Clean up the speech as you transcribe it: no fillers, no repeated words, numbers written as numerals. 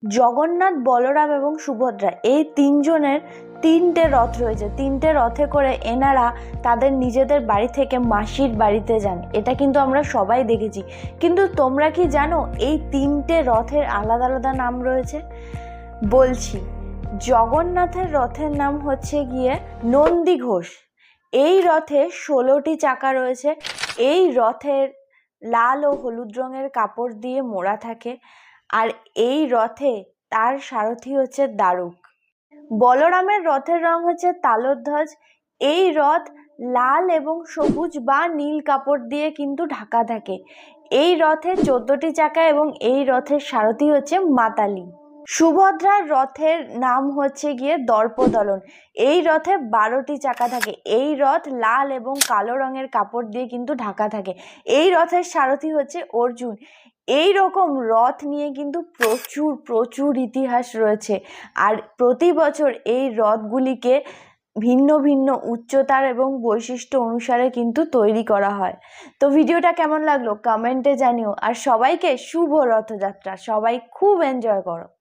জগন্নাথ, বলরাম এবং সুভদ্রা এই তিনজনের তিনটে রথ রয়েছে। তিনটে রথে করে এনারা তাদের নিজেদের বাড়ি থেকে মাসির বাড়িতে যান। এটা কিন্তু আমরা সবাই দেখেছি। কিন্তু তোমরা কি জানো এই তিনটে রথের আলাদা আলাদা নাম রয়েছে? বলছি, জগন্নাথের রথের নাম হচ্ছে গিয়ে নন্দী ঘোষ। এই রথে 16টি চাকা রয়েছে। এই রথের লাল ও হলুদ রঙের কাপড় দিয়ে মোড়া থাকে। আর এই রথে তার সারথি হচ্ছে দারুক। বলরামের রথের রং হচ্ছে তালধ্বজ। এই রথ লাল এবং সবুজ বা নীল কাপড় দিয়ে কিন্তু ঢাকা থাকে। এই রথে 14টি চাকা এবং এই রথের সারথি হচ্ছে মাতালি। সুভদ্রার রথের নাম হচ্ছে গিয়ে দর্পদলন। এই রথে 12টি চাকা থাকে। এই রথ লাল এবং কালো রঙের কাপড় দিয়ে কিন্তু ঢাকা থাকে। এই রথের সারথি হচ্ছে অর্জুন। এই রকম রথ নিয়ে কিন্তু প্রচুর প্রচুর ইতিহাস রয়েছে। আর প্রতি বছর এই রথগুলিকে ভিন্ন ভিন্ন উচ্চতার এবং বৈশিষ্ট্য অনুসারে কিন্তু তৈরি করা হয়। তো ভিডিওটা কেমন লাগলো কমেন্টে জানিও। আর সবাইকে শুভ রথযাত্রা। সবাই খুব এনজয় করো।